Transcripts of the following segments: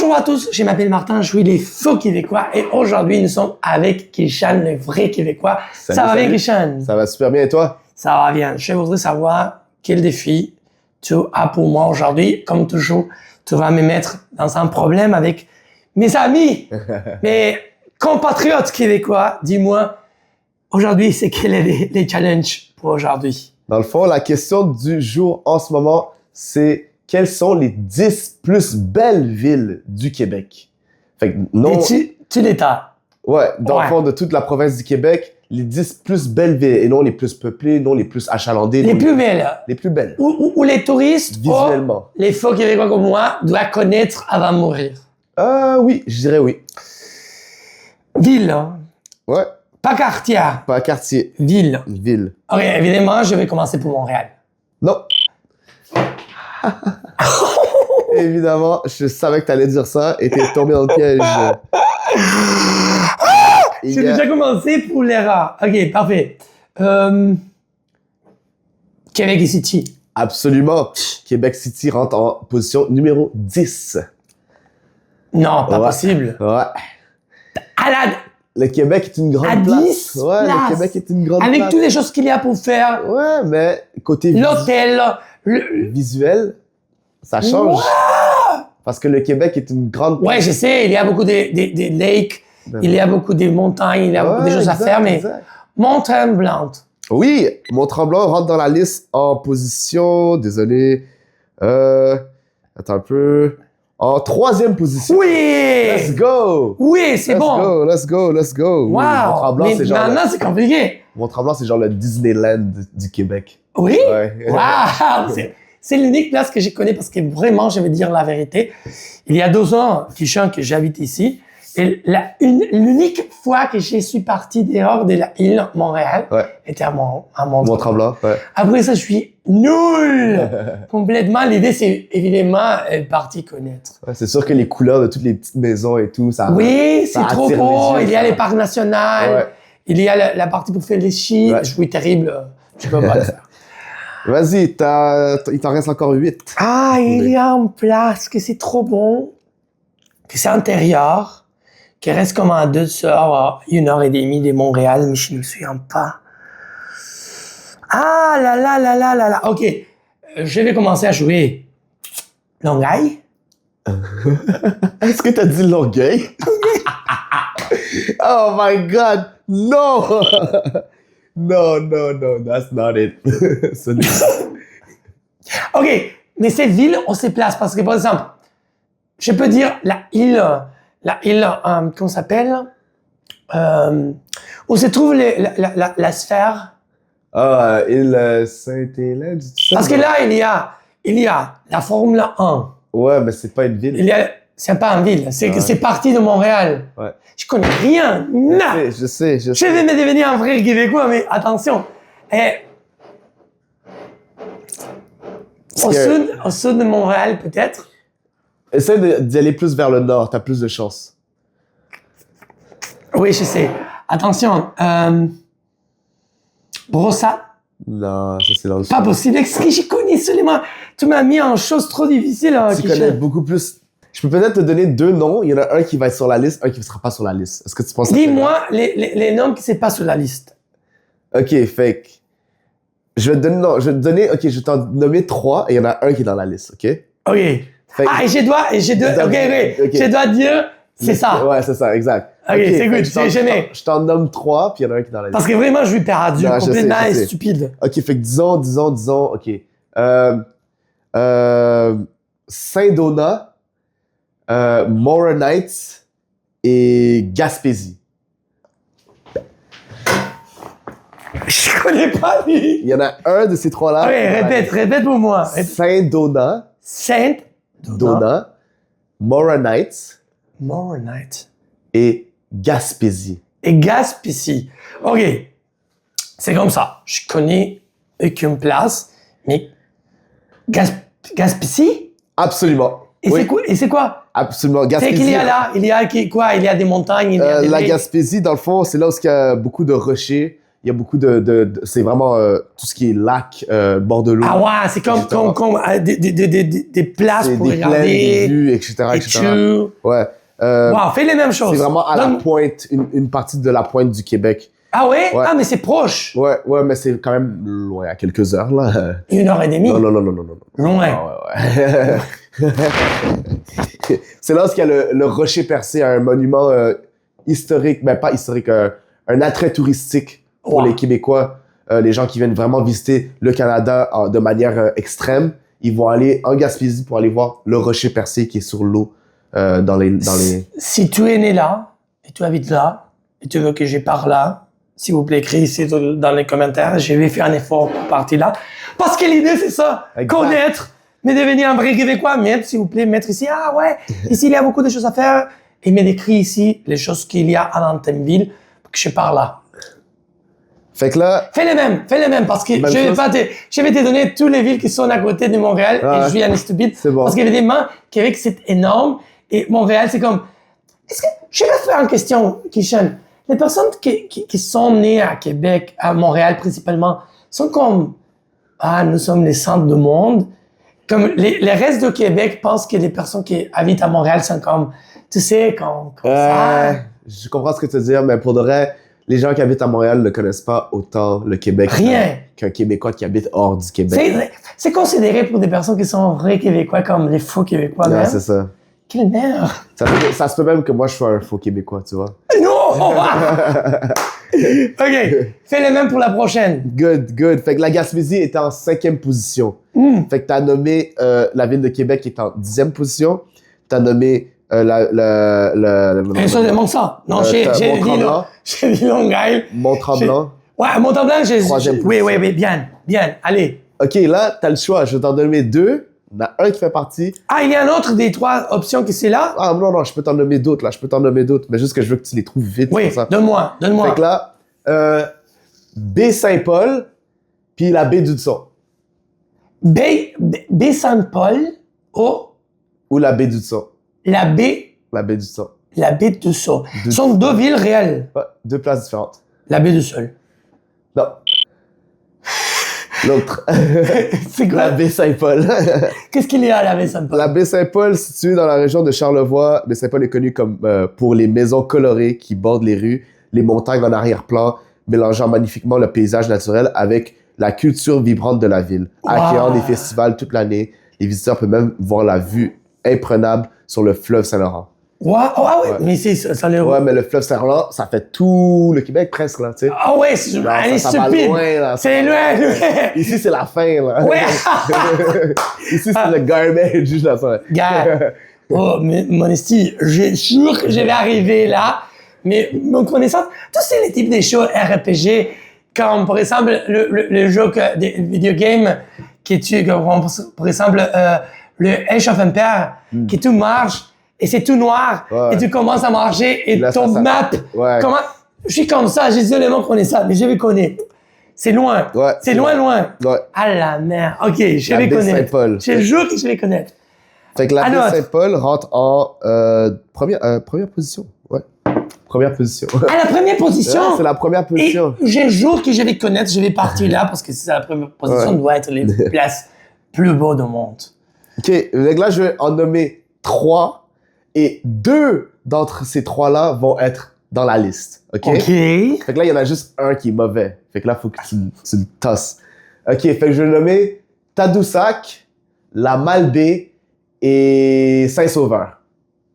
Bonjour à tous, je m'appelle Martin, je suis les faux Québécois et aujourd'hui nous sommes avec Kishan, le vrai Québécois. Salut, ça va salut. bien Kishan? Ça va super bien et toi? Ça va bien. Je voudrais savoir quel défi tu as pour moi aujourd'hui. Comme toujours, tu vas me mettre dans un problème avec mes amis, mes compatriotes québécois. Dis-moi, aujourd'hui, c'est quel est les challenges pour aujourd'hui? Dans le fond, la question du jour en ce moment, c'est quelles sont les 10 plus belles villes du Québec? Fait que non. Et tu l'état. Ouais, dans le fond de toute la province du Québec, les 10 plus belles villes et non les plus peuplées, non les plus achalandées. Les plus belles. Les plus belles. Où les touristes, Visuellement. les faux Québécois comme moi, doivent connaître avant de mourir. Oui, je dirais oui. Ville, hein? Ouais. Pas quartier. Pas quartier. Ville. Ville. Ok, évidemment, je vais commencer pour Montréal. Non. Évidemment, je savais que t'allais dire ça et t'es tombé dans le piège. J'ai déjà commencé pour les rats. Ok, parfait. Québec City. Absolument. Québec City rentre en position numéro 10. Non, pas Ouais. possible. Ouais. Le Québec est une grande À place. 10 Ouais, places. le Québec est une grande Avec place. toutes les choses qu'il y a pour faire. Ouais, mais côté L'hôtel. visuel, ça change. Wow. Parce que le Québec est une grande place. Ouais, je sais, il y a beaucoup de lakes, il y a beaucoup de montagnes, il y a beaucoup de choses à faire, mais Mont-Tremblant. Oui, Mont-Tremblant rentre dans la liste en position, désolé, attends un peu, en 3e position. Oui! Let's go! Oui, c'est bon. Let's go. Wow! Oui, Mont-Tremblant, Mais c'est genre maintenant, c'est compliqué. Mont-Tremblant, c'est genre le Disneyland du Québec. Oui? Ouais. Wow! C'est l'unique place que je connais parce que vraiment, je vais dire la vérité. Il y a 2 ans, Kishan, que j'habite ici, et l'unique fois que je suis parti dehors de la île Montréal était à Mont-Tremblant. Mont-Tremblant, ouais. Après ça, je suis nul! Complètement. L'idée, c'est évidemment partir connaître. Ouais, c'est sûr que les couleurs de toutes les petites maisons et tout, ça. Oui, ça c'est trop attire beau. les yeux, Il y a ça. les parcs nationaux. Ouais. Il y a la partie pour faire les skis. Ouais. Je suis terrible. Je peux pas le faire. Vas-y, il t'en reste encore 8. Ah, il y a une place que c'est trop bon, que c'est intérieur, qui reste comme à 2 heures, 1h30 de Montréal, mais je ne me souviens pas. Ah là. Ok, je vais commencer à jouer Longueuil. Est-ce que t'as dit Longueuil? Oh my God, no! No, that's not it. Ce n'est pas. Ok, mais ces villes ont ces places parce que, par exemple, je peux dire la île, comment ça s'appelle? Où se trouve la sphère. Ah, île Sainte-Hélène, tu sais? Parce que là, il y a la Formule 1. Ouais, mais c'est pas une ville. C'est pas une ville, c'est parti de Montréal. Ouais. Je connais rien. Non. Je sais. Je vais me devenir un vrai Québécois, mais attention. Au sud de Montréal, peut-être. Essaye d'y aller plus vers le nord, t'as plus de chance. Oui, je sais. Attention. Brossard. Non, ça c'est dans le Pas sud. possible. Est-ce que je connais seulement? Tu m'as mis en chose trop difficile. Hein, Tu connais beaucoup plus. Je peux peut-être te donner 2 noms. Il y en a un qui va être sur la liste, un qui ne sera pas sur la liste. Est-ce que tu penses que Dis-moi les noms qui ne sont pas sur la liste. Ok, fait que je vais te donner, ok, je vais t'en nommer 3 et il y en a un qui est dans la liste, ok? Ok. Fait que- Ah, et je dois dire, c'est ça. Ouais, c'est ça, exact. Ok, c'est good, fait que c'est gêné. Je t'en nomme 3, puis il y en a un qui est dans la liste. Parce que vraiment, je suis perdu, Non, je complètement sais, je sais. stupide. Ok, fait que disons, ok. Saint-Donat, Moronites et Gaspésie. Je connais pas lui. Il y en a un de ces 3-là. Ok, répète pour moi. Saint-Donat, Saint-Donat, Moronites Moronite et Gaspésie. et Gaspésie. Ok, c'est comme ça. Je connais aucune place, mais Gaspésie? Absolument. Et Oui, c'est quoi? absolument. C'est Gaspésie. qu'il y a là, il y a quoi? Il y a des montagnes, il y a des La lakes. Gaspésie, dans le fond, c'est là où il y a beaucoup de rochers. il y a beaucoup c'est vraiment tout ce qui est lac, bord de l'eau. Ah ouais, c'est comme des places C'est pour des plaines, regarder. des vues, etc., Et etc. tu... Ouais. Wow, fais les mêmes choses. C'est vraiment à la pointe, une partie de la pointe du Québec. Ah ouais? Ouais. Ah, mais c'est proche. Ouais, mais c'est quand même loin, à quelques heures, là. 1h30. Non. Loin. Ah, ouais. C'est là où il y a le Rocher Percé, un monument historique, ben pas historique, un attrait touristique pour Wow. les Québécois, les gens qui viennent vraiment visiter le Canada de manière extrême. Ils vont aller en Gaspésie pour aller voir le Rocher Percé qui est sur l'eau dans les... Si tu es né là, et tu habites là, et tu veux que je parle là, s'il vous plaît, écris ici dans les commentaires. Je vais faire un effort pour partir là. Parce que l'idée, c'est ça. Exact. Connaître, mais devenir un vrai Québécois. Mettre, s'il vous plaît, mettre ici. Ah ouais, ici, il y a beaucoup de choses à faire. Et m'écrire ici les choses qu'il y a à Nantemville pour que je parle là. Fait que là... Fais les mêmes, parce que je vais te donner toutes les villes qui sont à côté de Montréal, et je suis un stupide. C'est bon. Parce qu'évidemment, Québec, c'est énorme, et Montréal, c'est comme, est-ce que, je vais faire une question, Kishan. Les personnes qui sont nées à Québec, à Montréal principalement, sont comme, ah, nous sommes les centres du monde. Comme, les restes de Québec pensent que les personnes qui habitent à Montréal sont comme, tu sais, comme ça. Je comprends ce que tu veux dire, mais pour de vrai, les gens qui habitent à Montréal ne connaissent pas autant le Québec Rien. qu'un Québécois qui habite hors du Québec. C'est considéré pour des personnes qui sont vrais Québécois comme les faux Québécois Ouais, même. c'est ça. Quelle merde! Ça se peut même que moi, je sois un faux Québécois, tu vois. Non! OK. Fais le même pour la prochaine. Good. Fait que la Gaspésie est en 5e position. Fait que t'as nommé la ville de Québec qui est en 10e position. T'as nommé Seulement ça. Non, j'ai dit Longueuil. Mont-Tremblant. Ouais, Mont-Tremblant, j'ai... 3e Oui, bien. Allez. OK, là, t'as le choix. Je vais t'en nommer 2. Il y en a un qui fait partie. Ah, il y a un autre des 3 options qui c'est là? Ah, non, je peux t'en nommer d'autres, là. Mais juste que je veux que tu les trouves vite. Oui, pour ça. donne-moi. Fait que là, baie Saint-Paul, puis la baie d'Hudson. Baie Saint-Paul, Ou la baie d'Hudson. la baie d'Hudson. d'Hudson. Ce sont 2 villes réelles. Ouais, 2 places différentes. La baie d'Hudson. Non. L'autre. C'est quoi? La baie Saint-Paul. Qu'est-ce qu'il y a à la baie Saint-Paul? La baie Saint-Paul, située dans la région de Charlevoix, baie Saint-Paul est connue comme pour les maisons colorées qui bordent les rues, les montagnes en arrière-plan, mélangeant magnifiquement le paysage naturel avec la culture vibrante de la ville. Wow. Accueillant des festivals toute l'année, les visiteurs peuvent même voir la vue imprenable sur le fleuve Saint-Laurent. Wow. Ah ouais, Ouais. mais c'est ça le... Ouais, mais le fleuve Saint-Laurent, ça fait tout le Québec presque, là, tu sais. Ah ouais, c'est Genre, ça va stupide. loin, là. C'est loin. Ici, c'est la fin, là. Ouais. Ici, c'est le garbage, juste là, ça. Gars, oh, mais Monesty, je suis sûr que je vais arriver là, mais mon connaissance, tous ces les types de shows RPG, comme par exemple le jeu des video games, comme par exemple le Age of Empires, qui tout marche, et c'est tout noir, Ouais. et tu commences à marcher, et Là, ton ça- map, Ouais. comment, je suis comme ça, j'ai seulement connais ça, mais je vais connaître. C'est loin. Ouais, C'est c'est loin. Ouais. Ah la merde. Ok, je La vais baie connaître. Saint-Paul. Je jure que je vais connaître. Fait que la À baie note. Saint-Paul rentre en première position. Ouais. Première position. À la première position. Ouais, c'est la première Et position. je jure que je vais connaître, je vais partir là parce que c'est la première position, Ouais. doit être les places plus beaux du monde. OK. Fait que là, je vais en nommer 3. Et 2 d'entre ces 3-là vont être dans la liste. OK? Ok. Fait que là, il y en a juste un qui est mauvais. Fait que là, il faut que tu le tosses. OK. Fait que je vais nommer Tadoussac, la Malbaie et Saint-Sauveur.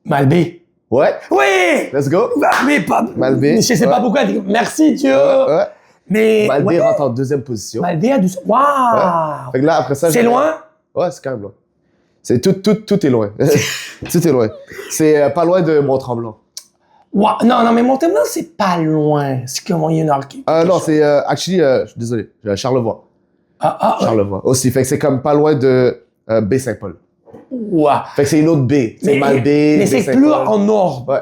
Malbaie. Ouais. Oui! Let's go. Mais pas. Malbaie. Je sais pas Ouais. pourquoi. Merci Dieu. Ouais. Mais. Malbaie ouais. rentre en 2e position. Malbaie a du. Waouh! Fait que là, après ça... C'est je- loin? Ouais, c'est quand même loin. C'est tout est loin. Tout est loin. C'est pas loin de Mont-Tremblant. Wow. Non, mais Mont-Tremblant, c'est pas loin. C'est comment il y en a qui. Non, c'est actually, je suis désolé, Charlevoix. Ah, Charlevoix aussi. Fait que c'est comme pas loin de Baie-Saint-Paul. wow. Fait que c'est une autre baie. C'est Malbaie, Mais c'est Baie-Saint-Paul. plus en nord. Ouais.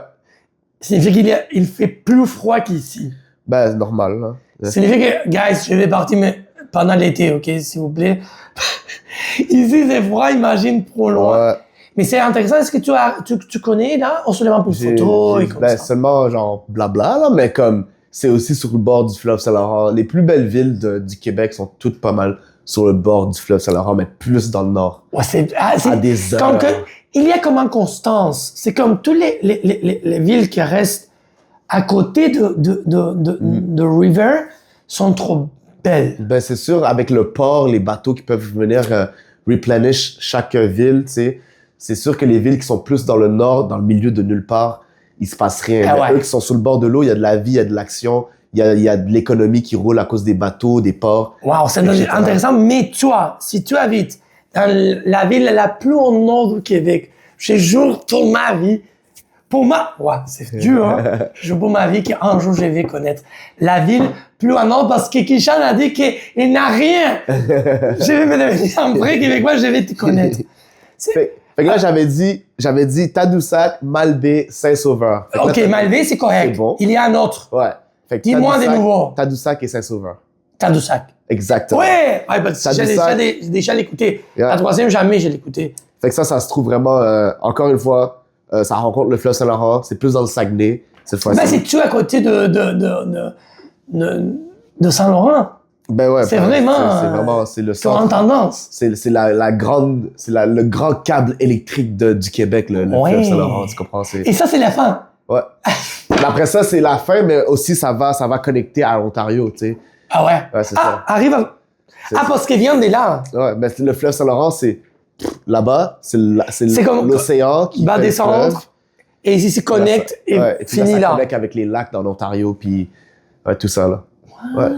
Ça signifie il fait plus froid qu'ici. Ben, c'est normal, là. Ça signifie que, guys, je vais partir mais pendant l'été, ok, s'il vous plaît. Ici, c'est froid, imagine trop loin. Ouais. Mais c'est intéressant, est-ce que tu connais, là, ou seulement pour photo et comme ben, ça? seulement, genre, blabla, là, mais comme, c'est aussi sur le bord du fleuve Saint-Laurent. Les plus belles villes du Québec sont toutes pas mal sur le bord du fleuve Saint-Laurent, mais plus dans le nord. Ouais, À des heures. comme que, il y a comme en Constance. C'est comme toutes les villes qui restent à côté de river sont trop belles. Ben, c'est sûr, avec le port, les bateaux qui peuvent venir replenish chaque ville, tu sais, c'est sûr que les villes qui sont plus dans le nord, dans le milieu de nulle part, il se passe rien. Ah Mais ouais. eux qui sont sur le bord de l'eau, il y a de la vie, il y a de l'action, il y a de l'économie qui roule à cause des bateaux, des ports. Wow, c'est etc. intéressant. Mais toi, si tu habites dans la ville la plus au nord du Québec, je jure toute ma vie, pour moi, ouais, c'est dur, hein. Je jure pour ma vie qu'un jour je vais connaître la ville plus au nord parce que Kishan a dit qu'il n'a rien. Je vais me devenir un vrai Québécois, je vais te connaître. Fait que là, j'avais dit Tadoussac, Malbaie, Saint-Sauveur. Fait que Ok, là, Malbaie, c'est correct. C'est bon. Il y a un autre. Ouais. Fait que Dis-moi des nouveaux. Tadoussac et Saint-Sauveur. Tadoussac. Exactement. Ouais, parce que j'ai déjà l'écouté. Yeah. La troisième, jamais je l'ai écouté. Fait que ça se trouve vraiment, encore une fois, ça rencontre le fleuve Saint-Laurent, c'est plus dans le Saguenay, cette fois-ci. Ben, c'est-tu à côté de Saint-Laurent? Ben ouais. C'est ben, vraiment, c'est le sur en centre. tendance. C'est le grand câble électrique du Québec, le Ouais. fleuve Saint-Laurent, tu comprends? Et ça, c'est la fin. Ouais. Mais après ça, c'est la fin, mais aussi ça va connecter à l'Ontario, tu sais. Ah ouais? Ouais, c'est ça. Arrive à... C'est Ah, parce qu'ils viennent de là. Ouais, mais le fleuve Saint-Laurent, c'est là-bas, C'est comme- l'océan qui Va fait le descendre, fleuve. et ils se connectent et Ouais, puis finit ça là. connecte avec les lacs dans l'Ontario, puis ouais, tout ça, là. Ouais.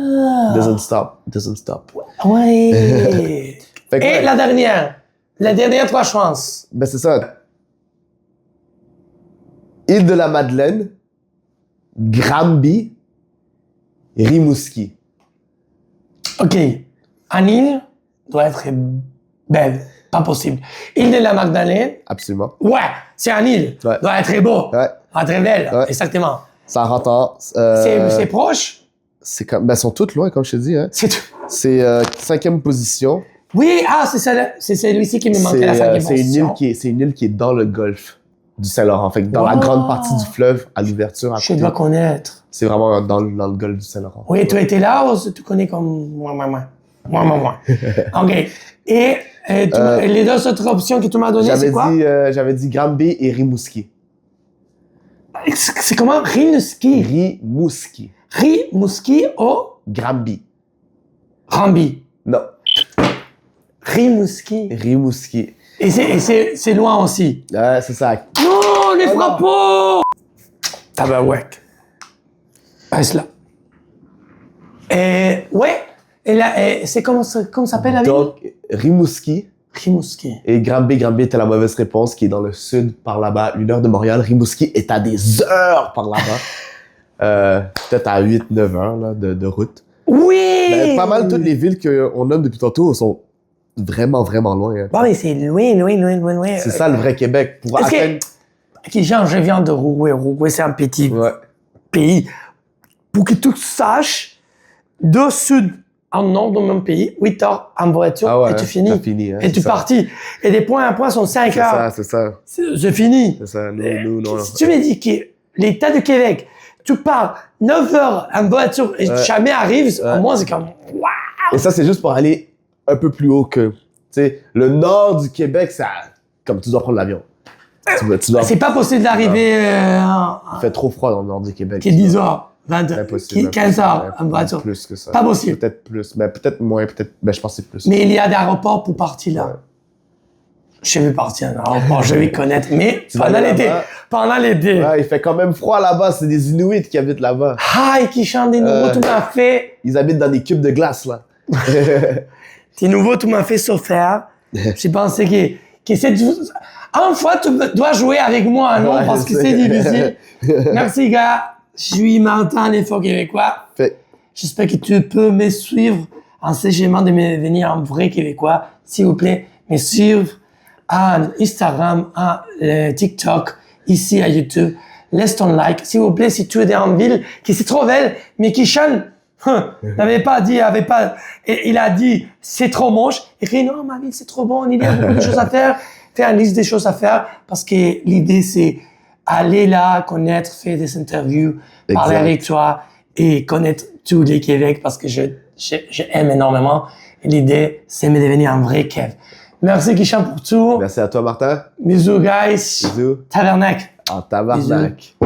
Doesn't stop. Ouais. Fait que, Et ouais, la dernière 3 chances. ben c'est ça. Île de la Madeleine, Granby, Rimouski. OK. Un île doit être belle. Pas possible. Île de la Magdalene, Absolument. ouais, c'est un île. Ouais. Doit être très beau. Ouais. Ah, très belle. Ouais. Exactement. Ça rentre en... C'est proche. c'est comme... Ben, elles sont toutes loin, comme je te dis. Hein. C'est tout. C'est 5e position. Oui, c'est celui-ci qui me manquait, la 5e C'est position. c'est une île qui est dans le golfe du Saint-Laurent. Fait que dans la Wow. grande partie du fleuve, à l'ouverture, à Je côté, dois connaître. c'est vraiment dans le golfe du Saint-Laurent. Oui, tu étais là ou tu connais comme moi. OK. Et les deux autres options que tu m'as données, c'est quoi? J'avais dit Granby et Rimouski. C'est comment? Rimouski. Rimouski. Rimouski ou Granby. Rambi? Non, Rimouski. Rimouski. Et c'est loin aussi. Ouais, c'est ça. Non, les Oh non. frappeaux! Tabarouette. Reste là. Ouais. Et là, c'est comment s'appelle la ville? Donc, Rimouski Rimouski. et Granby. Granby était la mauvaise réponse, qui est dans le sud, par là-bas, 1 heure de Montréal. Rimouski est à des heures par là-bas. Peut-être à 8-9 heures là, de route. Oui! Ben, pas mal toutes les villes qu'on nomme depuis tantôt sont vraiment, vraiment loin. Hein. Bon, mais c'est loin. C'est ça le vrai Québec. Pour Est-ce que- atteindre... Ok, genre, je viens de Roubaix. Roubaix, c'est un petit Ouais. pays. Pour que tu saches, de sud en nord dans le même pays, 8 heures en voiture, Ah ouais, et tu hein, finis. t'as fini, hein, Et c'est tu ça. partis. Et des points à point sont 5 C'est heures. ça, c'est ça. C'est fini. C'est ça. Nous, non. Si tu me dis que l'État de Québec, tu pars 9 heures en voiture et Ouais. jamais arrives, Ouais. moi, c'est comme, waouh! Et ça, c'est juste pour aller un peu plus haut que... Tu sais, le nord du Québec, ça... Comme tu dois prendre l'avion. Tu dois... C'est pas possible d'arriver Il fait trop froid dans le nord du Québec. qui est 10 heures, 20 heures, Impossible. 15 heures en Impossible. voiture. Plus que ça. Pas possible. Peut-être plus. Mais peut-être moins, peut-être... Ben, je pense que c'est plus. Mais il y a des aéroports pour partir là. Ouais. Je vais partir à un aéroport, je vais connaître. Mais Tu vas pendant aller l'été, là-bas. pendant l'été. Ouais, il fait quand même froid là-bas. C'est des Inuits qui habitent là-bas. Hi, qui chante des nouveaux, tu m'as fait. Ils habitent dans des cubes de glace, là. Tes nouveaux, tu m'as fait souffrir. J'ai pensé que c'est... Une fois, tu dois jouer avec moi, non? Ouais, Parce que c'est- c'est difficile. Merci, gars. Je suis Martin, l'effort québécois. Fait... J'espère que tu peux me suivre en séchement de me devenir un vrai Québécois. S'il vous plaît, me suivre à Instagram, à TikTok, ici à YouTube. Laisse ton like. S'il vous plaît, si tu es dans une ville qui c'est trop belle, mais qui chante, n'avait pas dit, et il a dit, c'est trop moche. Écrit, non, ma ville, c'est trop bon, il y a beaucoup de choses à faire. Fais une liste des choses à faire parce que l'idée, c'est aller là, connaître, faire des interviews, parler Exact. avec toi et connaître tous les Québec parce que j'aime énormément. Et l'idée, c'est de devenir un vrai Kev. Merci, Kishan, pour tout. Merci à toi, Martin. Bisous, guys. Bisous. Tabernacle. En tabarnak. Bisous.